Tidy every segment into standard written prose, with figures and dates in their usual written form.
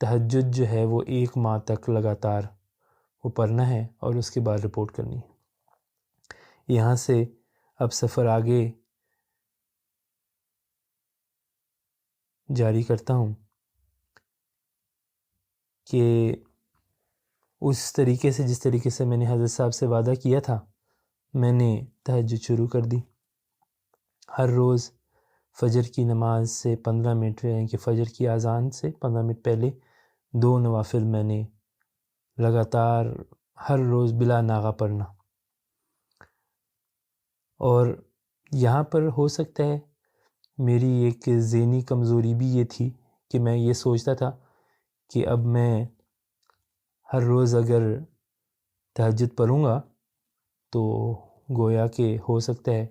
تہجد جو ہے وہ 1 ماہ تک لگاتار وہ پڑھنا ہے اور اس کے بعد رپورٹ کرنی ہے۔ یہاں سے اب سفر آگے جاری کرتا ہوں کہ اس طریقے سے جس طریقے سے میں نے حضرت صاحب سے وعدہ کیا تھا، میں نے تہجد شروع کر دی۔ ہر روز فجر کی نماز سے 15 منٹ یعنی کہ فجر کی اذان سے 15 منٹ پہلے 2 نوافل میں نے لگاتار ہر روز بلا ناغہ پڑھنا۔ اور یہاں پر ہو سکتا ہے میری ایک ذہنی کمزوری بھی یہ تھی کہ میں یہ سوچتا تھا کہ اب میں ہر روز اگر تہجد پڑھوں گا تو گویا کہ ہو سکتا ہے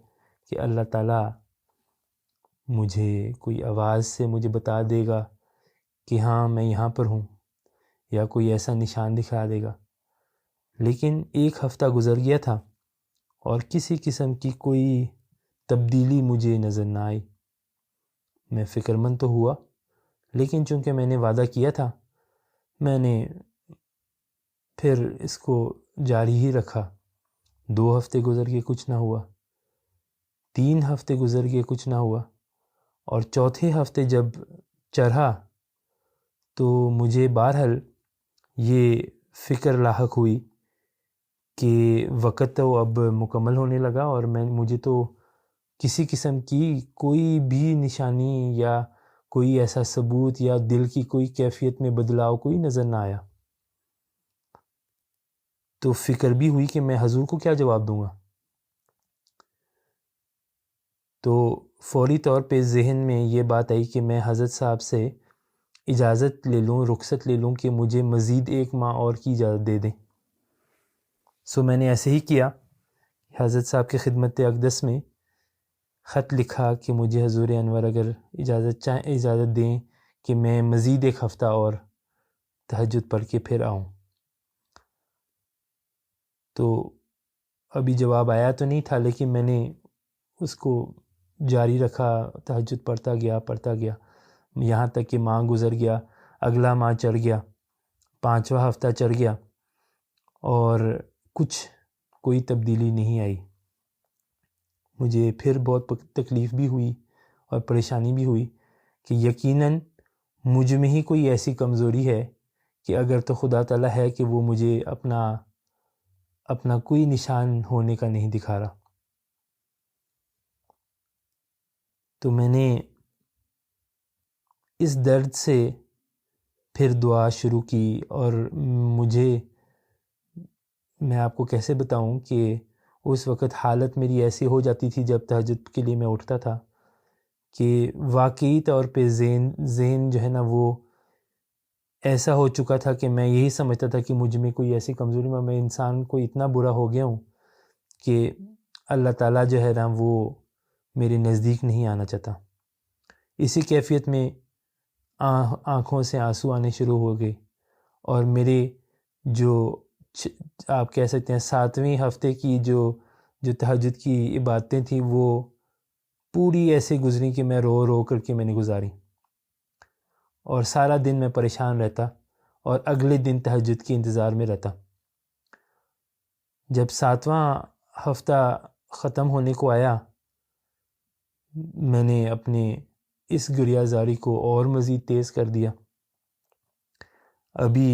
کہ اللہ تعالیٰ مجھے کوئی آواز سے مجھے بتا دے گا کہ ہاں میں یہاں پر ہوں، یا کوئی ایسا نشان دکھا دے گا۔ لیکن 1 ہفتہ گزر گیا تھا اور کسی قسم کی کوئی تبدیلی مجھے نظر نہ آئی۔ میں فکر مند تو ہوا، لیکن چونکہ میں نے وعدہ کیا تھا میں نے پھر اس کو جاری ہی رکھا۔ 2 ہفتے گزر گئے، کچھ نہ ہوا۔ 3 ہفتے گزر گئے، کچھ نہ ہوا۔ اور چوتھے ہفتے جب چڑھا تو مجھے بہرحال یہ فکر لاحق ہوئی کہ وقت تو اب مکمل ہونے لگا اور مجھے تو کسی قسم کی کوئی بھی نشانی یا کوئی ایسا ثبوت یا دل کی کوئی کیفیت میں بدلاؤ کوئی نظر نہ آیا۔ تو فکر بھی ہوئی کہ میں حضور کو کیا جواب دوں گا۔ تو فوری طور پہ ذہن میں یہ بات آئی کہ میں حضرت صاحب سے اجازت لے لوں، رخصت لے لوں کہ مجھے مزید 1 ماہ اور کی اجازت دے دیں۔ سو میں نے ایسے ہی کیا، حضرت صاحب کی خدمت اقدس میں خط لکھا کہ مجھے حضور انور اگر اجازت دیں کہ میں مزید 1 ہفتہ اور تہجد پڑھ کے پھر آؤں۔ تو ابھی جواب آیا تو نہیں تھا، لیکن میں نے اس کو جاری رکھا، تہجد پڑھتا گیا یہاں تک کہ ماہ گزر گیا، اگلا ماہ چڑھ گیا، 5واں ہفتہ چڑھ گیا اور کوئی تبدیلی نہیں آئی۔ مجھے پھر بہت تکلیف بھی ہوئی اور پریشانی بھی ہوئی کہ یقیناً مجھ میں ہی کوئی ایسی کمزوری ہے کہ اگر تو خدا تعالیٰ ہے کہ وہ مجھے اپنا کوئی نشان ہونے کا نہیں دکھا رہا۔ تو میں نے اس درد سے پھر دعا شروع کی، اور میں آپ کو کیسے بتاؤں کہ اس وقت حالت میری ایسی ہو جاتی تھی جب تہجد کے لیے میں اٹھتا تھا کہ واقعی طور پہ ذہن جو ہے نا وہ ایسا ہو چکا تھا کہ میں یہی سمجھتا تھا کہ مجھ میں کوئی ایسی کمزوری میں انسان کو اتنا برا ہو گیا ہوں کہ اللہ تعالیٰ جو ہے نا وہ میرے نزدیک نہیں آنا چاہتا۔ اسی کیفیت میں آنکھوں سے آنسو آنے شروع ہو گئے، اور میرے جو آپ کہہ سکتے ہیں 7ویں ہفتے کی جو تہجد کی عبادتیں تھیں وہ پوری ایسے گزری کہ میں رو رو کر کے میں نے گزاری، اور سارا دن میں پریشان رہتا اور اگلے دن تہجد کے انتظار میں رہتا۔ جب 7واں ہفتہ ختم ہونے کو آیا، میں نے اپنے اس گریہ زاری کو اور مزید تیز کر دیا۔ ابھی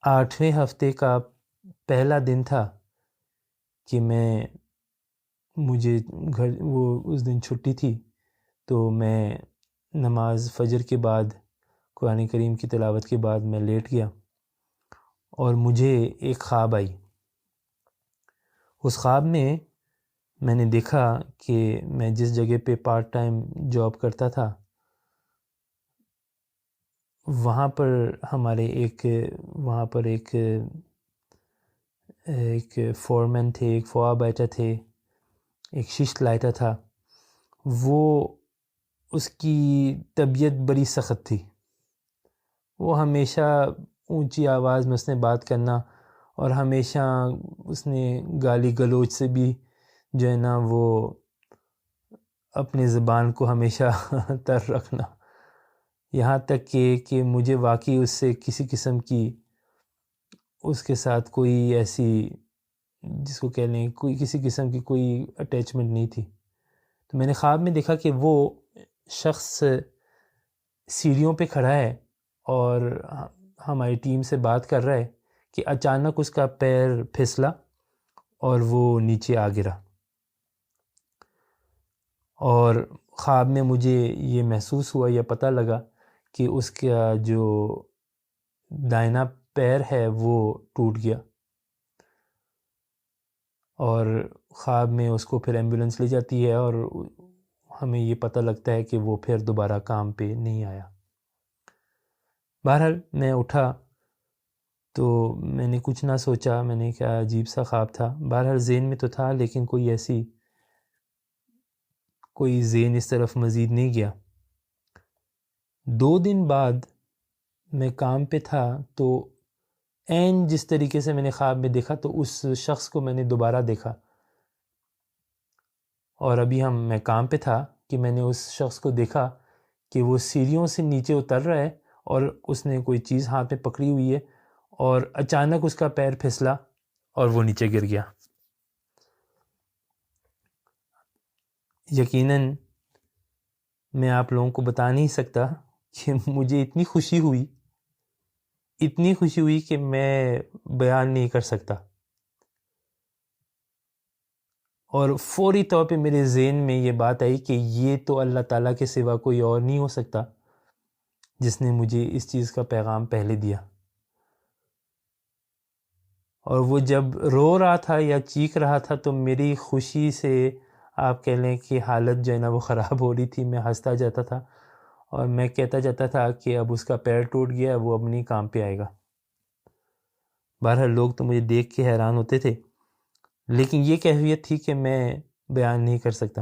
8ویں ہفتے کا پہلا دن تھا کہ مجھے اس دن چھٹی تھی، تو میں نماز فجر کے بعد قرآن کریم کی تلاوت کے بعد میں لیٹ گیا، اور مجھے ایک خواب آئی۔ اس خواب میں نے دیکھا کہ میں جس جگہ پہ پارٹ ٹائم جاب کرتا تھا وہاں پر ایک فورمین تھے، ایک فوا بیٹا تھے، ایک ششت لائٹا تھا۔ اس کی طبیعت بڑی سخت تھی، وہ ہمیشہ اونچی آواز میں اس نے بات کرنا، اور ہمیشہ اس نے گالی گلوچ سے بھی جو ہے نا وہ اپنے زبان کو ہمیشہ تر رکھنا۔ یہاں تک کہ مجھے واقعی اس سے کسی قسم کی اس کے ساتھ کوئی ایسی جس کو کہہ لیں کوئی کسی قسم کی کوئی اٹیچمنٹ نہیں تھی. تو میں نے خواب میں دیکھا کہ وہ شخص سیڑھیوں پہ کھڑا ہے اور ہماری ٹیم سے بات کر رہا ہے کہ اچانک اس کا پیر پھسلا اور وہ نیچے آ گرا. اور خواب میں مجھے یہ محسوس ہوا یا پتہ لگا کہ اس کا جو دائنا پیر ہے وہ ٹوٹ گیا. اور خواب میں اس کو پھر ایمبولینس لے جاتی ہے اور ہمیں یہ پتہ لگتا ہے کہ وہ پھر دوبارہ کام پہ نہیں آیا. بہرحال میں اٹھا تو میں نے کچھ نہ سوچا، میں نے کہا عجیب سا خواب تھا. بہرحال ذہن میں تو تھا لیکن کوئی ذہن اس طرف مزید نہیں گیا. 2 دن بعد میں کام پہ تھا تو عین جس طریقے سے میں نے خواب میں دیکھا تو اس شخص کو میں نے دوبارہ دیکھا. اور ابھی میں کام پہ تھا کہ میں نے اس شخص کو دیکھا کہ وہ سیڑھیوں سے نیچے اتر رہا ہے اور اس نے کوئی چیز ہاتھ میں پکڑی ہوئی ہے اور اچانک اس کا پیر پھسلا اور وہ نیچے گر گیا. یقیناً میں آپ لوگوں کو بتا نہیں سکتا کہ مجھے اتنی خوشی ہوئی کہ میں بیان نہیں کر سکتا. اور فوری طور پہ میرے ذہن میں یہ بات آئی کہ یہ تو اللہ تعالیٰ کے سوا کوئی اور نہیں ہو سکتا جس نے مجھے اس چیز کا پیغام پہلے دیا. اور وہ جب رو رہا تھا یا چیخ رہا تھا تو میری خوشی سے آپ کہہ لیں کہ حالت جو ہے نا وہ خراب ہو رہی تھی. میں ہنستا جاتا تھا اور میں کہتا جاتا تھا کہ اب اس کا پیر ٹوٹ گیا، وہ اب نہیں کام پہ آئے گا. بہرحال لوگ تو مجھے دیکھ کے حیران ہوتے تھے، لیکن یہ کیفیت تھی کہ میں بیان نہیں کر سکتا.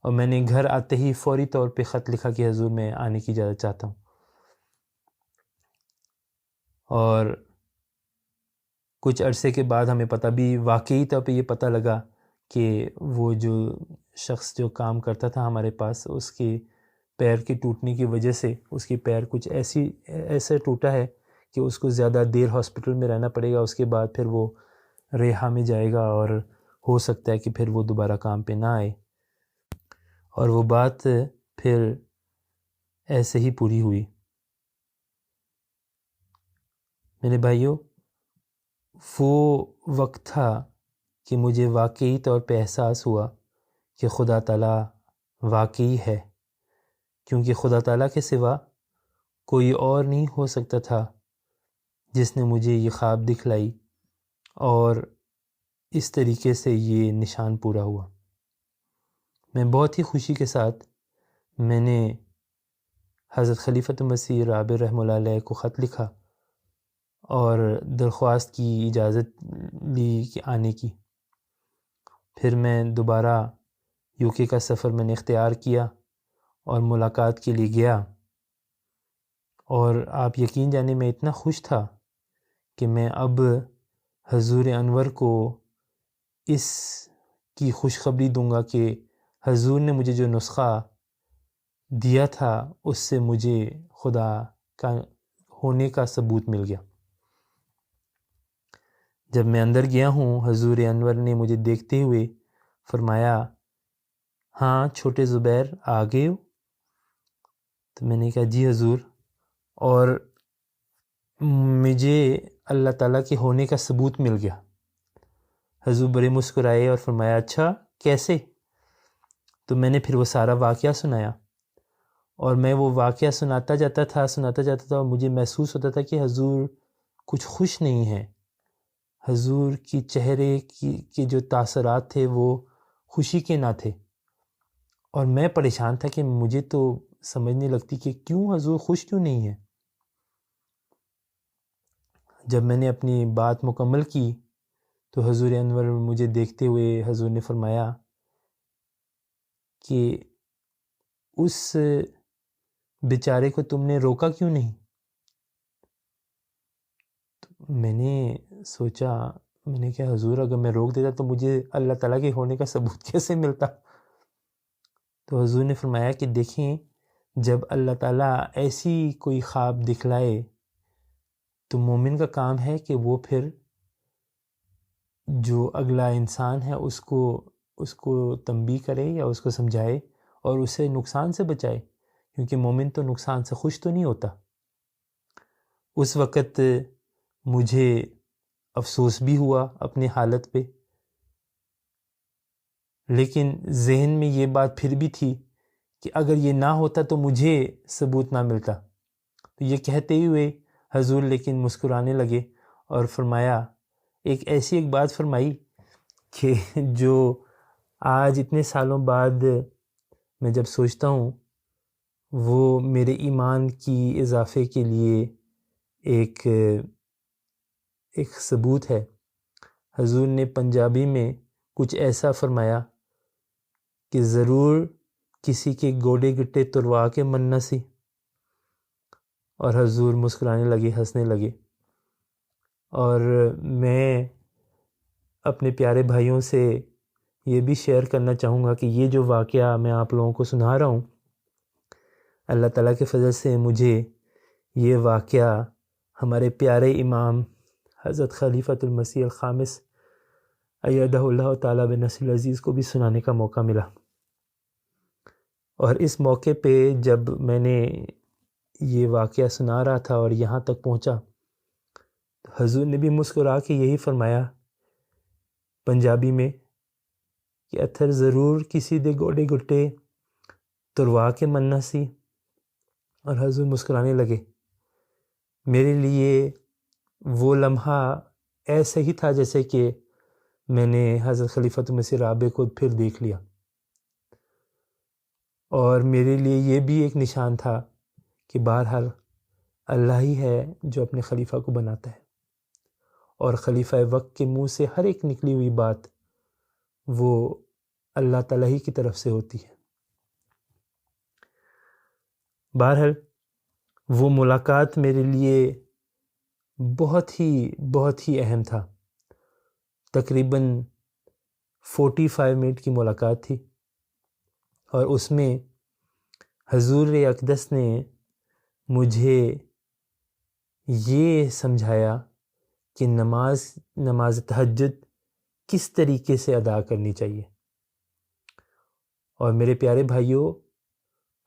اور میں نے گھر آتے ہی فوری طور پہ خط لکھا کہ حضور میں آنے کی اجازت چاہتا ہوں. اور کچھ عرصے کے بعد ہمیں واقعی طور پہ یہ پتہ لگا کہ وہ جو شخص جو کام کرتا تھا ہمارے پاس، اس کے پیر کے ٹوٹنے کی وجہ سے اس کی پیر کچھ ایسے ٹوٹا ہے کہ اس کو زیادہ دیر ہاسپٹل میں رہنا پڑے گا. اس کے بعد پھر وہ ریحا میں جائے گا اور ہو سکتا ہے کہ پھر وہ دوبارہ کام پہ نہ آئے. اور وہ بات پھر ایسے ہی پوری ہوئی. میرے بھائیوں، وہ وقت تھا کہ مجھے واقعی طور پہ احساس ہوا کہ خدا تعالیٰ واقعی ہے، کیونکہ خدا تعالیٰ کے سوا کوئی اور نہیں ہو سکتا تھا جس نے مجھے یہ خواب دکھلائی اور اس طریقے سے یہ نشان پورا ہوا. میں بہت ہی خوشی کے ساتھ میں نے حضرت خلیفۃ المسیح رابع رحمہ اللہ علیہ کو خط لکھا اور درخواست کی، اجازت لی کہ آنے کی. پھر میں دوبارہ UK کا سفر میں نے اختیار کیا اور ملاقات کے لیے گیا. اور آپ یقین جانے میں اتنا خوش تھا کہ میں اب حضور انور کو اس کی خوشخبری دوں گا کہ حضور نے مجھے جو نسخہ دیا تھا اس سے مجھے خدا کا ہونے کا ثبوت مل گیا. جب میں اندر گیا ہوں، حضور انور نے مجھے دیکھتے ہوئے فرمایا، ہاں چھوٹے زبیر آ گئے ہو؟ تو میں نے کہا جی حضور، اور مجھے اللہ تعالیٰ کے ہونے کا ثبوت مل گیا. حضور بڑے مسکرائے اور فرمایا اچھا کیسے؟ تو میں نے پھر وہ سارا واقعہ سنایا اور میں وہ واقعہ سناتا جاتا تھا اور مجھے محسوس ہوتا تھا کہ حضور کچھ خوش نہیں ہیں. حضور کی چہرے کی جو تاثرات تھے وہ خوشی کے نہ تھے. اور میں پریشان تھا کہ مجھے تو سمجھ نہیں لگتی کہ کیوں حضور خوش کیوں نہیں ہیں. جب میں نے اپنی بات مکمل کی تو حضور انور مجھے دیکھتے ہوئے حضور نے فرمایا کہ اس بیچارے کو تم نے روکا کیوں نہیں؟ تو میں نے سوچا، میں نے کہا حضور اگر میں روک دیتا تو مجھے اللہ تعالیٰ کے ہونے کا ثبوت کیسے ملتا؟ تو حضور نے فرمایا کہ دیکھیں جب اللہ تعالیٰ ایسی کوئی خواب دکھلائے تو مومن کا کام ہے کہ وہ پھر جو اگلا انسان ہے اس کو تنبیہ کرے یا اس کو سمجھائے اور اسے نقصان سے بچائے، کیونکہ مومن تو نقصان سے خوش تو نہیں ہوتا۔ اس وقت مجھے افسوس بھی ہوا اپنی حالت پہ، لیکن ذہن میں یہ بات پھر بھی تھی کہ اگر یہ نہ ہوتا تو مجھے ثبوت نہ ملتا۔ تو یہ کہتے ہوئے حضور لیکن مسکرانے لگے اور فرمایا، ایک بات فرمائی کہ جو آج اتنے سالوں بعد میں جب سوچتا ہوں وہ میرے ایمان کی اضافے کے لیے ایک ثبوت ہے۔ حضور نے پنجابی میں کچھ ایسا فرمایا کہ ضرور کسی کے گوڑے گٹے تروا کے مننا سی، اور حضور مسکرانے لگے، ہنسنے لگے۔ اور میں اپنے پیارے بھائیوں سے یہ بھی شیئر کرنا چاہوں گا کہ یہ جو واقعہ میں آپ لوگوں کو سنا رہا ہوں، اللہ تعالیٰ کے فضل سے مجھے یہ واقعہ ہمارے پیارے امام حضرت خلیفۃ المسیح الخامس ایدہ اللہ تعالیٰ بنصر العزیز کو بھی سنانے کا موقع ملا۔ اور اس موقع پہ جب میں نے یہ واقعہ سنا رہا تھا اور یہاں تک پہنچا تو حضور نے بھی مسکرا کے یہی فرمایا پنجابی میں کہ اتھر ضرور کسی دے گوڑے گٹے تروا کے مننا سی، اور حضور مسکرانے لگے۔ میرے لیے وہ لمحہ ایسا ہی تھا جیسے کہ میں نے حضرت خلیفۃ المسیح رابع کو پھر دیکھ لیا، اور میرے لیے یہ بھی ایک نشان تھا کہ بہرحال اللہ ہی ہے جو اپنے خلیفہ کو بناتا ہے، اور خلیفہ وقت کے منہ سے ہر ایک نکلی ہوئی بات وہ اللہ تعالیٰ ہی کی طرف سے ہوتی ہے۔ بہرحال وہ ملاقات میرے لیے بہت ہی اہم تھا۔ تقریباً 45 منٹ کی ملاقات تھی، اور اس میں حضور اقدس نے مجھے یہ سمجھایا کہ نماز تہجد کس طریقے سے ادا کرنی چاہیے۔ اور میرے پیارے بھائیوں،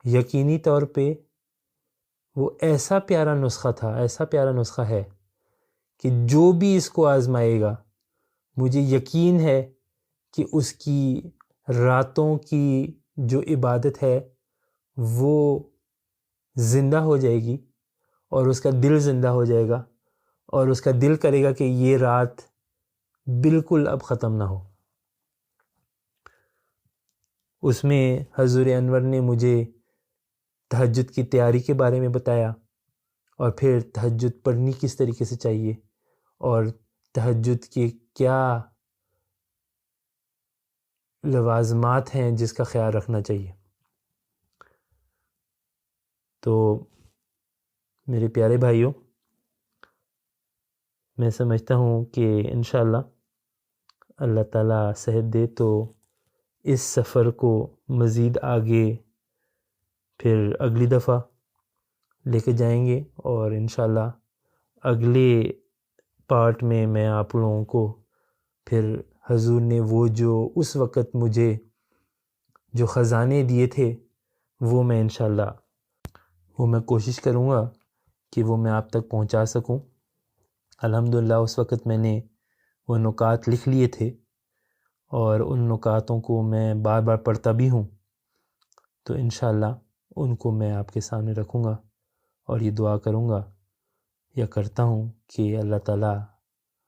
یقینی طور پہ وہ ایسا پیارا نسخہ ہے کہ جو بھی اس کو آزمائے گا، مجھے یقین ہے کہ اس کی راتوں کی جو عبادت ہے وہ زندہ ہو جائے گی، اور اس کا دل زندہ ہو جائے گا، اور اس کا دل کرے گا کہ یہ رات بالکل اب ختم نہ ہو۔ اس میں حضور انور نے مجھے تہجد کی تیاری کے بارے میں بتایا، اور پھر تہجد پڑھنی کس طریقے سے چاہیے، اور تہجد کے کیا لوازمات ہیں جس کا خیال رکھنا چاہیے۔ تو میرے پیارے بھائیوں، میں سمجھتا ہوں کہ انشاءاللہ اللہ تعالیٰ صحت دے تو اس سفر کو مزید آگے پھر اگلی دفعہ لے کے جائیں گے، اور انشاءاللہ اگلے پارٹ میں میں آپ لوگوں کو پھر حضور نے وہ جو اس وقت مجھے جو خزانے دیے تھے وہ میں انشاءاللہ میں کوشش کروں گا کہ وہ میں آپ تک پہنچا سکوں۔ الحمدللہ اس وقت میں نے وہ نکات لکھ لیے تھے، اور ان نکاتوں کو میں بار بار پڑھتا بھی ہوں، تو انشاءاللہ ان کو میں آپ کے سامنے رکھوں گا، اور یہ دعا کروں گا یا کرتا ہوں کہ اللہ تعالیٰ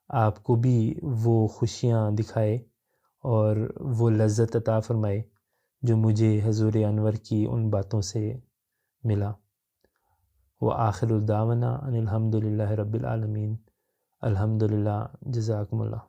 آپ کو بھی وہ خوشیاں دکھائے اور وہ لذت عطا فرمائے جو مجھے حضور انور کی ان باتوں سے ملا۔ وآخر دعوانا ان الحمد للہ رب العالمین۔ الحمدللہ، جزاکم اللہ۔